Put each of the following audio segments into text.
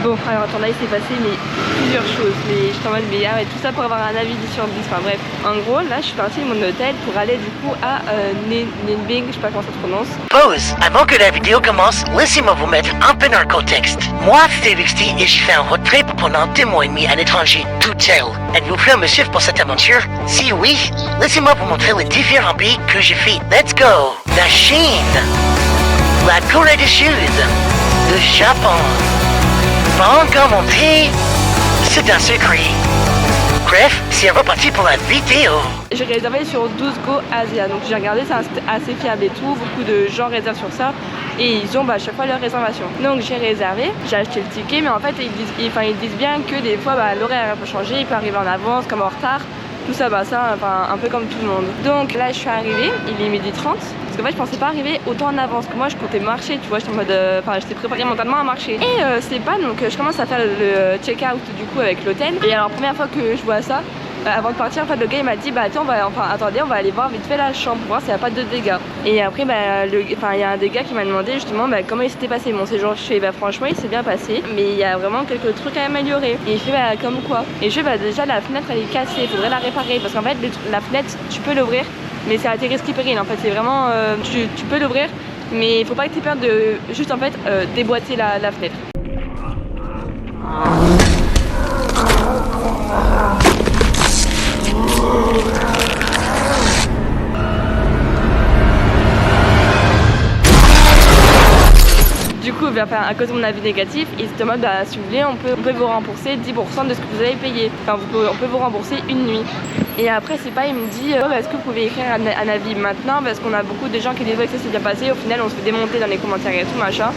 Bon, alors attends, là il s'est passé mais plusieurs choses, mais je suis en mode mais arrête, tout ça pour avoir un avis 10 sur 10, enfin bref. En gros, là je suis partie de mon hôtel pour aller du coup à Nenbing, je sais pas comment ça se prononce. Pause. Avant que la vidéo commence, laissez-moi vous mettre un peu dans le contexte. Moi, c'est Luxty et j'ai fait un road trip pendant 2 mois et demi à l'étranger, tout seul. Êtes-vous prêt à me suivre pour cette aventure? Si oui, laissez-moi vous montrer les différents pays que j'ai fait. Let's go! La Chine, la Corée du Sud, le Japon. Pas encore monté, c'est un secret. Bref, c'est reparti pour la vidéo. J'ai réservé sur 12 Go Asia, donc j'ai regardé, c'est assez fiable et tout, beaucoup de gens réservent sur ça et ils ont à chaque fois leur réservation. Donc j'ai réservé, j'ai acheté le ticket, mais en fait ils disent bien que des fois l'horaire peut changer, il peut arriver en avance comme en retard. Tout ça, un peu comme tout le monde. Donc là je suis arrivée, il est 12h30. Parce qu'en fait je pensais pas arriver autant en avance que moi, je comptais marcher, tu vois, j'étais en mode, j'étais préparée mentalement à marcher. Et c'est pas, donc je commence à faire le check-out du coup avec l'hôtel. Et alors première fois que je vois ça, avant de partir, en fait le gars il m'a dit attends, attendez, on va aller voir vite fait la chambre pour voir s'il n'y a pas de dégâts. Et après il y a un des gars qui m'a demandé justement comment il s'était passé mon séjour. Je fais franchement il s'est bien passé, mais il y a vraiment quelques trucs à améliorer. Et il fait comme quoi. Et je fais déjà la fenêtre elle est cassée, il faudrait la réparer parce qu'en fait la fenêtre tu peux l'ouvrir, mais c'est à tes risques et périls. En fait c'est vraiment tu peux l'ouvrir, mais il faut pas que tu aies peur de juste en fait déboîter la fenêtre. Du coup, à cause de mon avis négatif, ils se demandent si vous voulez, on peut vous rembourser 10% de ce que vous avez payé. Enfin, on peut vous rembourser une nuit. Et après, c'est pas, il me dit est-ce que vous pouvez écrire un avis maintenant parce qu'on a beaucoup de gens qui disent que ça s'est bien passé. Au final, on se fait démonter dans les commentaires et tout machin.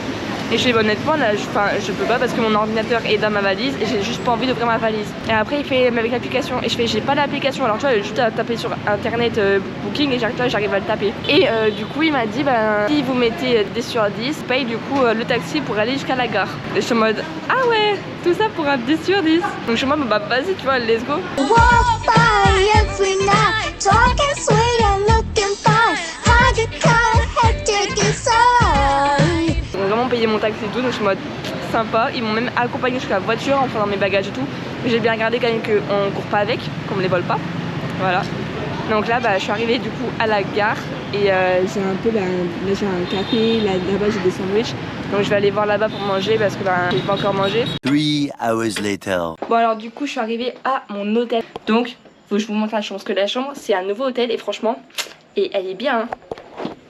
Et je fais honnêtement là, je peux pas parce que mon ordinateur est dans ma valise et j'ai juste pas envie d'ouvrir ma valise. Et après il fait mais avec l'application et je fais j'ai pas l'application, alors tu vois juste à taper sur internet booking et j'arrive à le taper. Et du coup il m'a dit si vous mettez 10 sur 10, paye du coup le taxi pour aller jusqu'à la gare. Et je suis en mode ah ouais, tout ça pour un 10 sur 10. Donc je suis en mode vas-y tu vois, let's go. Ils ont vraiment payé mon taxi et tout, donc je suis en mode sympa. Ils m'ont même accompagné jusqu'à la voiture en prenant mes bagages et tout. J'ai bien regardé quand même qu'on court pas avec, qu'on me les vole pas. Voilà. Donc là je suis arrivée du coup à la gare et j'ai un peu là j'ai un café, là-bas j'ai des sandwichs. Donc je vais aller voir là-bas pour manger parce que j'ai pas encore mangé. 3 hours later. Bon alors du coup je suis arrivée à mon hôtel. Donc faut que je vous montre la chambre parce que la chambre c'est un nouveau hôtel et franchement elle est bien. Hein.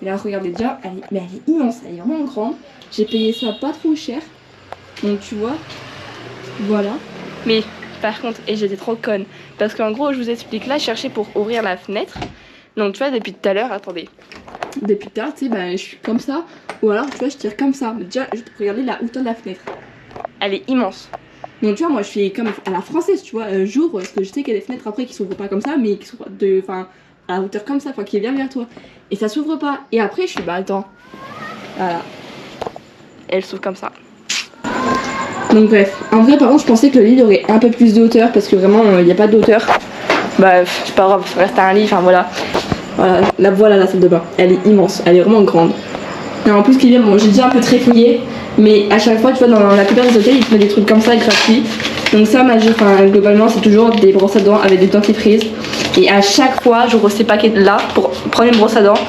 Et là regardez déjà, elle est immense, elle est vraiment grande. J'ai payé ça pas trop cher. Donc tu vois, voilà. Mais par contre, et j'étais trop conne. Parce qu'en gros, je vous explique, là, je cherchais pour ouvrir la fenêtre. Donc tu vois, depuis tout à l'heure, attendez. Depuis tout à l'heure, tu sais, je suis comme ça. Ou alors, tu vois, je tire comme ça. Mais déjà, regardez la hauteur de la fenêtre. Elle est immense. Donc tu vois, moi, je fais comme à la française, tu vois. J'ouvre, parce que je sais qu'il y a des fenêtres après qui s'ouvrent pas comme ça, mais qui s'ouvrent à la hauteur comme ça, qui est bien vers toi. Et ça s'ouvre pas. Et après, je suis attends. Voilà. Elle s'ouvre comme ça. Donc bref, en vrai par contre je pensais que le lit aurait un peu plus de hauteur parce que vraiment il n'y a pas de hauteur. C'est pas grave, ça reste un lit, voilà. Voilà la salle de bain, elle est immense, elle est vraiment grande. Et en plus j'ai déjà un peu tréfouillé, mais à chaque fois tu vois dans la plupart des hôtels ils te mettent des trucs comme ça gratuits. Donc ça globalement c'est toujours des brosses à dents avec des dentifrices. Et à chaque fois j'ouvre ces paquets là pour prendre une brosse à dents.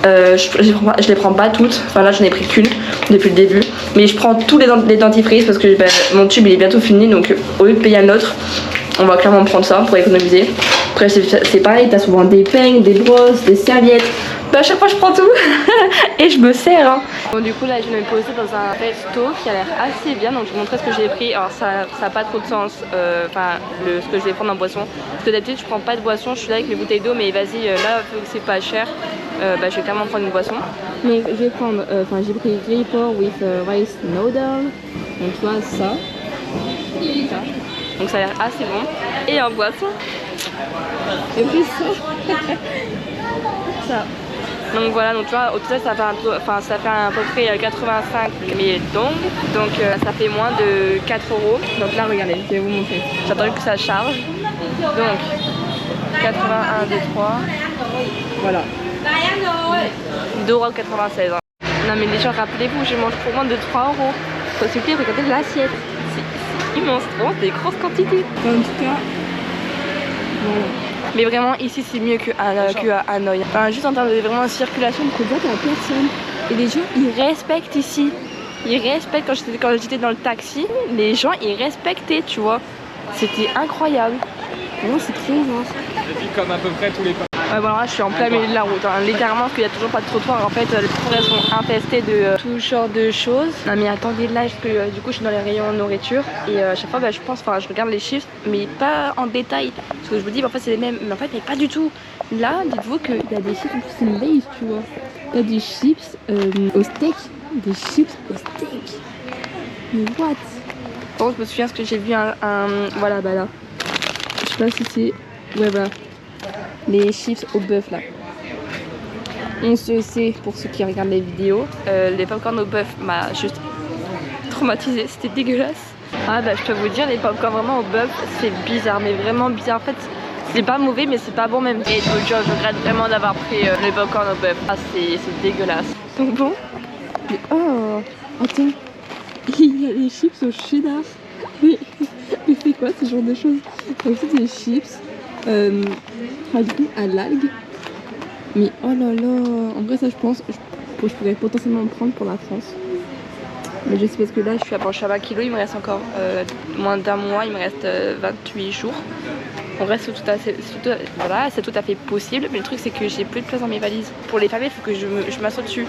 Je les prends pas toutes, là j'en ai pris qu'une depuis le début, mais je prends tous les dentifrices parce que mon tube il est bientôt fini, donc au lieu de payer un autre, on va clairement prendre ça pour économiser. Après c'est pareil, t'as souvent des peignes, des brosses, des serviettes, à chaque fois je prends tout et je me sers. Hein. Bon du coup là je vais me poser dans un resto qui a l'air assez bien, donc je vais vous montrer ce que j'ai pris. Alors ça n'a pas trop de sens, ce que je vais prendre en boisson, parce que d'habitude je prends pas de boisson, je suis là avec mes bouteilles d'eau, mais vas-y là vu que c'est pas cher. Je vais clairement prendre une boisson. Donc je vais prendre, j'ai pris gripper with rice noodle. Donc tu vois ça. Donc ça a l'air assez bon. Et en boisson. Et puis ça. Ça. Donc voilà, donc tu vois, au total ça fait à peu près 85 000 dong. Donc ça fait moins de 4 euros. Donc là regardez, je vais vous montrer. J'attends que ça charge. Donc 81, 2, 3. Voilà. 2,96 €. Non mais les gens, rappelez-vous, je mange pour moins de 3 €. Faut s'il vous plaît, regardez l'assiette. immense, vraiment des grosses quantités. En tout cas, voilà. Mais vraiment ici c'est mieux qu'à Hanoï. Enfin, juste en termes de vraiment circulation de convoi, t'as personne. Et les gens ils respectent ici. Ils respectent quand j'étais dans le taxi, les gens ils respectaient, tu vois. C'était incroyable. Non, c'est très rare. Et puis comme à peu près tous les pas. Ouais, bon, alors là je suis en plein milieu de la route, hein. Littéralement parce qu'il n'y a toujours pas de trottoir. En fait, les trottoirs sont infestés de tout genre de choses. Non mais attendez là, parce que du coup je suis dans les rayons nourriture et à chaque fois bah, je regarde les chiffres, mais pas en détail. Parce que je me dis, bah, en fait c'est les mêmes, mais en fait mais pas du tout. Là, dites-vous qu'il y a des chips, en plus c'est une base, tu vois. Il y a des chips au steak. Des chips au steak. Mais what? Bon, je me souviens parce que j'ai vu voilà, bah là. Je sais pas si c'est... Ouais, voilà. Les chips au bœuf, là. On se sait, pour ceux qui regardent les vidéos, les popcorn au bœuf m'a juste traumatisé. C'était dégueulasse. Ah bah, je peux vous dire, les popcorn vraiment au bœuf, c'est bizarre, mais vraiment bizarre. En fait, c'est pas mauvais, mais c'est pas bon même. Et donc, je regrette vraiment d'avoir pris les popcorn au bœuf. Ah, c'est dégueulasse. Donc bon. Mais oh, attends, il y a des chips au cheddar. Mais c'est quoi ce genre de choses? Donc c'est des chips à l'algue. Mais oh là là, en vrai ça je pense, je pourrais potentiellement me prendre pour la France. Mais je sais parce que là je suis à 20 kg, il me reste encore moins d'un mois, il me reste 28 jours. On reste voilà, c'est tout à fait possible. Mais le truc c'est que j'ai plus de place dans mes valises. Pour les familles, il faut que je m'assoie dessus.